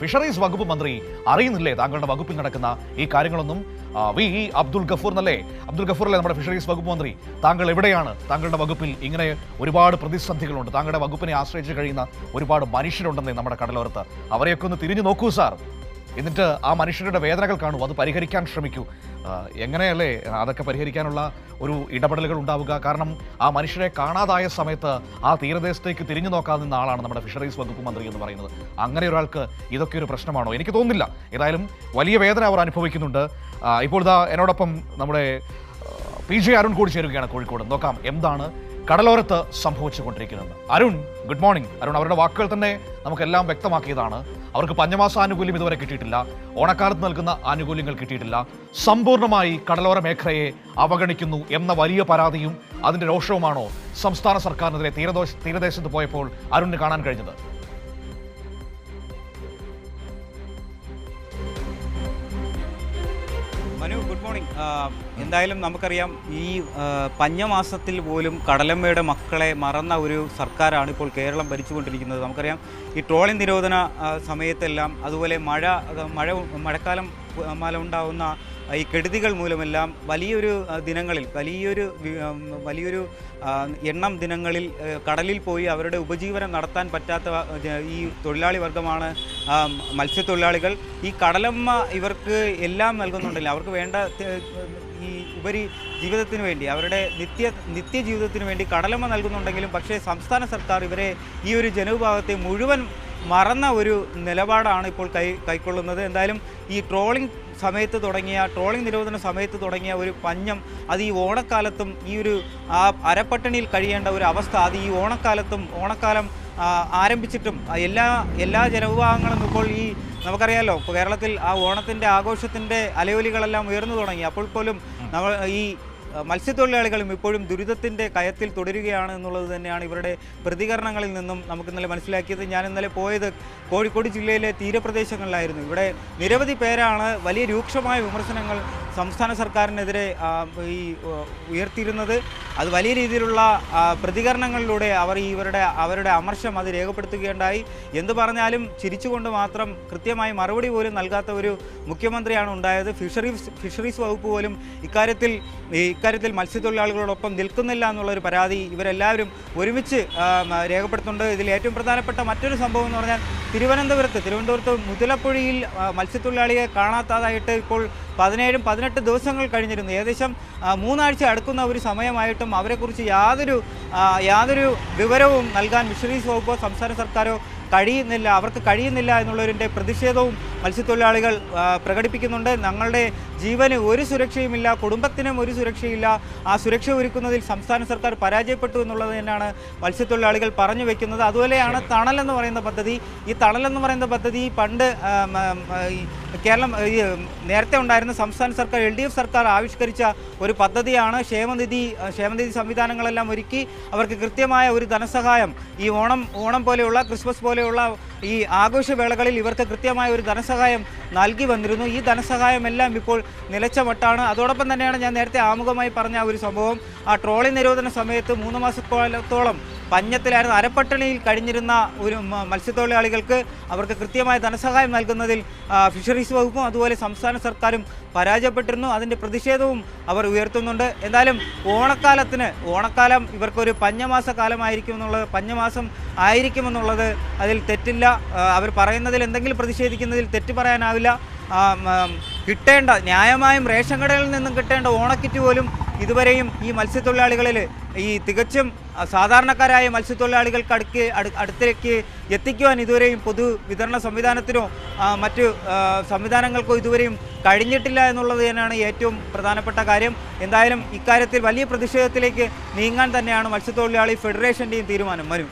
Fisheries വകുപ്പ് മന്ത്രി അറിയുന്നില്ലേ താങ്കളുടെ വകുപ്പിൽ നടക്കുന്ന ഈ കാര്യങ്ങളൊന്നും? അബ്ദുൽ ഗഫൂർ അല്ലേ നമ്മുടെ ഫിഷറീസ് വകുപ്പ് മന്ത്രി? താങ്കൾ എവിടെയാണ്? താങ്കളുടെ വകുപ്പിൽ ഇങ്ങനെ ഒരുപാട് പ്രതിസന്ധികളുണ്ട്. താങ്കളുടെ വകുപ്പിനെ ആശ്രയിച്ച് കഴിയുന്ന ഒരുപാട് മനുഷ്യരുണ്ടെന്നേ നമ്മുടെ കടലോരത്ത്. അവരെയൊക്കെ ഒന്ന് തിരിഞ്ഞു നോക്കൂ സാർ. എന്നിട്ട് ആ മനുഷ്യരുടെ വേദനകൾ കാണൂ, അത് പരിഹരിക്കാൻ ശ്രമിക്കൂ. എങ്ങനെയല്ലേ അതൊക്കെ പരിഹരിക്കാനുള്ള ഒരു ഇടപെടലുകൾ ഉണ്ടാവുക? കാരണം ആ മനുഷ്യരെ കാണാതായ സമയത്ത് ആ തീരദേശത്തേക്ക് തിരിഞ്ഞു നോക്കാതെ നിന്ന ആളാണ് നമ്മുടെ ഫിഷറീസ് വകുപ്പ് മന്ത്രി എന്ന് പറയുന്നത്. അങ്ങനെ ഒരാൾക്ക് ഇതൊക്കെ ഒരു പ്രശ്നമാണോ? എനിക്ക് തോന്നുന്നില്ല. ഏതായാലും വലിയ വേദന അവർ അനുഭവിക്കുന്നുണ്ട്. ഇപ്പോൾ ഇതാ എന്നോടൊപ്പം നമ്മുടെ PJ അരുൺ കൂടി ചേരുകയാണ് കോഴിക്കോട്. നോക്കാം എന്താണ് കടലോരത്ത് സംഭവിച്ചുകൊണ്ടിരിക്കുന്നത്. Arun, good morning. അരുൺ, അവരുടെ വാക്കുകൾ തന്നെ നമുക്കെല്ലാം വ്യക്തമാക്കിയതാണ്. അവർക്ക് പഞ്ഞമാസ ആനുകൂല്യം ഇതുവരെ കിട്ടിയിട്ടില്ല, ഓണക്കാലത്ത് നൽകുന്ന ആനുകൂല്യങ്ങൾ കിട്ടിയിട്ടില്ല, സമ്പൂർണ്ണമായി കടലോര മേഖലയെ അവഗണിക്കുന്നു എന്ന വലിയ പരാതിയും അതിന്റെ രോഷവുമാണോ സംസ്ഥാന സർക്കാരിനെതിരെ തീരദേശത്ത് പോയപ്പോൾ അരുണിന് കാണാൻ കഴിഞ്ഞത്? Manu, good morning. എന്തായാലും നമുക്കറിയാം, ഈ പഞ്ഞമാസത്തിൽ പോലും കടലമ്മയുടെ മക്കളെ മറന്ന ഒരു സർക്കാരാണ് ഇപ്പോൾ കേരളം ഭരിച്ചുകൊണ്ടിരിക്കുന്നത്. നമുക്കറിയാം, ഈ ട്രോളിംഗ് നിരോധന സമയത്തെല്ലാം, അതുപോലെ മഴക്കാലം ഉണ്ടാകുന്ന ഈ കെടുതികൾ മൂലമെല്ലാം വലിയൊരു ദിനങ്ങളിൽ വലിയൊരു എണ്ണം ദിനങ്ങളിൽ കടലിൽ പോയി അവരുടെ ഉപജീവനം നടത്താൻ പറ്റാത്ത ഈ തൊഴിലാളി വർഗമാണ് മത്സ്യത്തൊഴിലാളികൾ. ഈ കടലമ്മ ഇവർക്ക് എല്ലാം നൽകുന്നുണ്ടല്ലോ, അവർക്ക് വേണ്ട ഈ ഉപരി ജീവിതത്തിന് വേണ്ടി, അവരുടെ നിത്യജീവിതത്തിന് വേണ്ടി കടലമ്മ നൽകുന്നുണ്ടെങ്കിലും പക്ഷേ സംസ്ഥാന സർക്കാർ ഇവരെ ഈ ഒരു ജനവിഭാഗത്തെ മുഴുവൻ മറന്ന ഒരു നിലപാടാണ് ഇപ്പോൾ കൈക്കൊള്ളുന്നത്. എന്തായാലും ഈ ട്രോളിംഗ് നിരോധന സമയത്ത് തുടങ്ങിയ ഒരു പഞ്ഞം, അത് ഈ ഓണക്കാലത്തും ഈ ഒരു അരപ്പട്ടിണിയിൽ കഴിയേണ്ട ഒരു അവസ്ഥ, അത് ഈ ഓണക്കാലം ആരംഭിച്ചിട്ടും എല്ലാ ജനവിഭാഗങ്ങളും ഇപ്പോൾ നമുക്കറിയാമല്ലോ, കേരളത്തിൽ ആ ഓണത്തിൻ്റെ ആഘോഷത്തിൻ്റെ അലയൊലികളെല്ലാം ഉയർന്നു തുടങ്ങി. അപ്പോൾ പോലും ഈ മത്സ്യത്തൊഴിലാളികളും ഇപ്പോഴും ദുരിതത്തിൻ്റെ കയത്തിൽ തുടരുകയാണ് എന്നുള്ളത് തന്നെയാണ് ഇവരുടെ പ്രതികരണങ്ങളിൽ നിന്നും നമുക്ക് ഇന്നലെ മനസ്സിലാക്കിയത്. ഞാൻ ഇന്നലെ പോയത് കോഴിക്കോട് ജില്ലയിലെ തീരപ്രദേശങ്ങളിലായിരുന്നു. ഇവിടെ നിരവധി പേരാണ് വലിയ രൂക്ഷമായ വിമർശനങ്ങൾ സംസ്ഥാന സർക്കാരിനെതിരെ ഉയർത്തിയിരുന്നത്. അത് വലിയ രീതിയിലുള്ള പ്രതികരണങ്ങളിലൂടെ അവരുടെ അമർഷം അത് രേഖപ്പെടുത്തുകയുണ്ടായി. എന്തു പറഞ്ഞാലും ചിരിച്ചുകൊണ്ട് മാത്രം കൃത്യമായി മറുപടി പോലും നൽകാത്ത ഒരു മുഖ്യമന്ത്രിയാണ് ഉണ്ടായത്. ഫിഷറീസ് വകുപ്പ് പോലും ഇക്കാര്യത്തിൽ മത്സ്യത്തൊഴിലാളികളോടൊപ്പം നിൽക്കുന്നില്ല എന്നുള്ളൊരു പരാതി ഇവരെല്ലാവരും ഒരുമിച്ച് രേഖപ്പെടുത്തുന്നുണ്ട്. ഇതിൽ ഏറ്റവും പ്രധാനപ്പെട്ട മറ്റൊരു സംഭവം എന്ന് പറഞ്ഞാൽ തിരുവനന്തപുരത്ത് മുതലപ്പുഴയിൽ മത്സ്യത്തൊഴിലാളിയെ കാണാത്തതായിട്ട് ഇപ്പോൾ 17-18 ദിവസങ്ങൾ കഴിഞ്ഞിരുന്നു. ഏകദേശം 3 ആഴ്ച അടുക്കുന്ന ഒരു സമയമായിട്ടും അവരെക്കുറിച്ച് യാതൊരു വിവരവും നൽകാൻ ഫിഷറീസ് വകുപ്പോ സംസ്ഥാന സർക്കാരോ അവർക്ക് കഴിയുന്നില്ല എന്നുള്ളതിൻ്റെ പ്രതിഷേധവും മത്സ്യത്തൊഴിലാളികൾ പ്രകടിപ്പിക്കുന്നുണ്ട്. ഞങ്ങളുടെ ജീവന് ഒരു സുരക്ഷയുമില്ല, കുടുംബത്തിനും ഒരു സുരക്ഷയില്ല, ആ സുരക്ഷ ഒരുക്കുന്നതിൽ സംസ്ഥാന സർക്കാർ പരാജയപ്പെട്ടു എന്നുള്ളത് തന്നെയാണ് മത്സ്യത്തൊഴിലാളികൾ പറഞ്ഞു വെക്കുന്നത്. അതുപോലെയാണ് തണലെന്ന് പറയുന്ന പദ്ധതി. ഈ തണലെന്ന് പറയുന്ന പദ്ധതി പണ്ട് കേരളം നേരത്തെ ഉണ്ടായിരുന്ന സംസ്ഥാന സർക്കാർ LDF സർക്കാർ ആവിഷ്കരിച്ച ഒരു പദ്ധതിയാണ്. ക്ഷേമനിധി സംവിധാനങ്ങളെല്ലാം ഒരുക്കി അവർക്ക് കൃത്യമായ ഒരു ധനസഹായം ഈ ഓണം പോലെയുള്ള ക്രിസ്മസ് പോലെയുള്ള ഈ ആഘോഷവേളകളിൽ ഇവർക്ക് കൃത്യമായ ഒരു ധനസഹായം നൽകി വന്നിരുന്നു. ഈ ധനസഹായം എല്ലാം ഇപ്പോൾ നിലച്ച മട്ടാണ്. അതോടൊപ്പം തന്നെയാണ് ഞാൻ നേരത്തെ ആമുഖമായി പറഞ്ഞ ഒരു സംഭവം, ആ ട്രോളിംഗ് നിരോധന സമയത്ത് 3 മാസത്തോളം പഞ്ഞത്തിലായിരുന്നു, അരപ്പട്ടിണിയിൽ കഴിഞ്ഞിരുന്ന ഒരു മത്സ്യത്തൊഴിലാളികൾക്ക് അവർക്ക് കൃത്യമായ ധനസഹായം നൽകുന്നതിൽ ഫിഷറീസ് വകുപ്പും അതുപോലെ സംസ്ഥാന സർക്കാരും പരാജയപ്പെട്ടിരുന്നു. അതിൻ്റെ പ്രതിഷേധവും അവർ ഉയർത്തുന്നുണ്ട്. എന്തായാലും ഓണക്കാലം ഇവർക്കൊരു പഞ്ഞമാസം ആയിരിക്കുമെന്നുള്ളത് അതിൽ തെറ്റില്ല. അവർ പറയുന്നതിൽ എന്തെങ്കിലും പ്രതിഷേധിക്കുന്നതിൽ തെറ്റ് പറയാനാവില്ല. കിട്ടേണ്ട ന്യായമായും റേഷൻ കടകളിൽ നിന്നും കിട്ടേണ്ട ഓണക്കിറ്റ് പോലും ഇതുവരെയും ഈ മത്സ്യത്തൊഴിലാളികളിൽ ഈ തികച്ചും സാധാരണക്കാരായ മത്സ്യത്തൊഴിലാളികൾക്ക് അടുത്തേക്ക് എത്തിക്കുവാൻ ഇതുവരെയും പൊതുവിതരണ സംവിധാനത്തിനോ മറ്റ് സംവിധാനങ്ങൾക്കോ ഇതുവരെയും കഴിഞ്ഞിട്ടില്ല എന്നുള്ളത് തന്നെയാണ് ഏറ്റവും പ്രധാനപ്പെട്ട കാര്യം. എന്തായാലും ഇക്കാര്യത്തിൽ വലിയ പ്രതിഷേധത്തിലേക്ക് നീങ്ങാൻ തന്നെയാണ് മത്സ്യത്തൊഴിലാളി ഫെഡറേഷൻ്റെയും തീരുമാനം. വരും